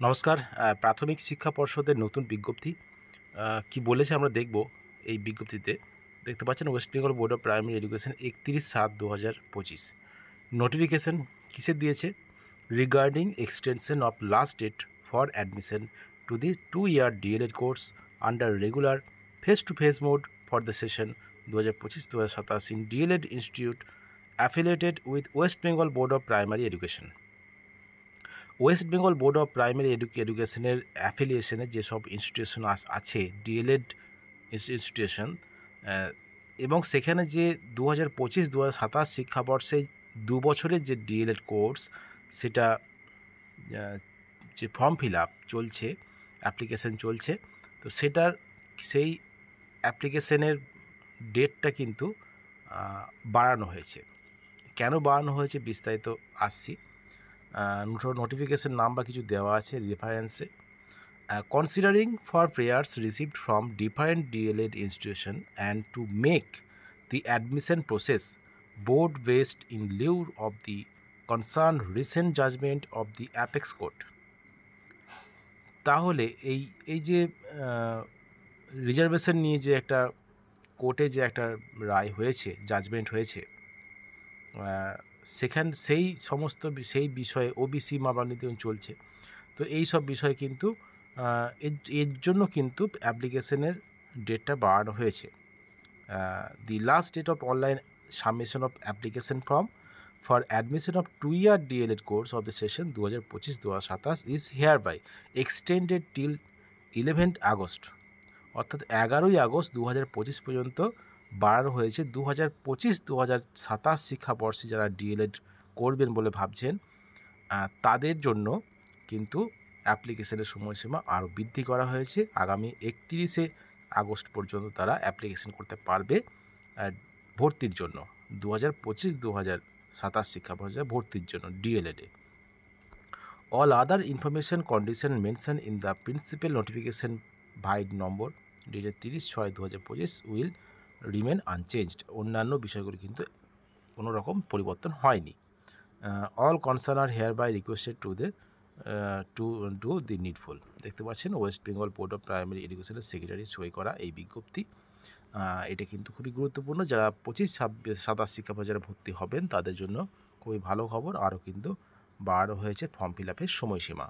নমস্কার। প্রাথমিক শিক্ষা পর্ষদের নতুন বিজ্ঞপ্তি কি বলেছে আমরা দেখব এই বিজ্ঞপ্তিতে। দেখতে পাচ্ছেন West Bengal board of primary education 31/7/2025 notification কিসের দিয়েছে? Regarding extension of last date for admission to the 2 year DLED course under regular face to face mode for the session 2025-2027 in DLED institute affiliated with West Bengal board of primary education. West Bengal board of primary এডুকেশনের অ্যাফিলিয়েশনের যেসব institution আছে D.El.Ed institution, এবং সেখানে যে 2025-2027 শিক্ষাবর্ষে 2 বছরের যে ডিএলএড কোর্স সেটা যে ফর্ম ফিল আপ চলছে, অ্যাপ্লিকেশন চলছে, তো সেই অ্যাপ্লিকেশনের ডেটটা কিন্তু বাড়ানো হয়েছে। কেন বাড়ানো হয়েছে বিস্তারিত আসছি। নোটিফিকেশন নাম্বার কিছু দেওয়া আছে রেফারেন্সে। Considering for prayers received from different DElEd institution and to make the admission process board based in lieu of the concern recent judgement of the apex court. তাহলে এই যে রিজার্ভেশন নিয়ে যে একটা কোর্টে যে একটা রায় হয়েছে, জাজমেন্ট হয়েছে, সেই সমস্ত সেই বিষয়ে ওবিসি মামলা চলছে। তো এই সব বিষয়ে কিন্তু এর জন্য কিন্তু অ্যাপ্লিকেশনের ডেটটা বাড়ানো হয়েছে। The last date of online submission of application form for admission of 2 year DLED course of the session 2025-2027 is here by extended till 11th August, অর্থাৎ 11ই আগস্ট 2025 পর্যন্ত বাড়ানো হয়েছে। 2025-2027 শিক্ষাবর্ষে যারা ডিএলএড করবেন বলে ভাবছেন তাদের জন্য কিন্তু অ্যাপ্লিকেশনের সময়সীমা আরও বৃদ্ধি করা হয়েছে। আগামী 31শে আগস্ট পর্যন্ত তারা অ্যাপ্লিকেশন করতে পারবে ভর্তির জন্য, 2025-2027 শিক্ষাবর্ষে ভর্তির জন্য ডিএলএডে। All other information condition mention in the principal notification vide number dated 30/6/2025 will remain unchanged. অন্যান্য বিষয়গুলি কিন্তু কোনো রকম পরিবর্তন হয়নি। All concern are hereby requested to do the needful. দেখতে পাচ্ছেন West Bengal board of primary এডুকেশনের সেক্রেটারি সই করা এই বিজ্ঞপ্তি। এটা কিন্তু খুবই গুরুত্বপূর্ণ। যারা 25-27 শিক্ষাবর্ষে যারা ভর্তি হবেন তাদের জন্য খুবই ভালো খবর। আরও কিন্তু বাড়ানো হয়েছে ফর্ম ফিল আপের সময়সীমা।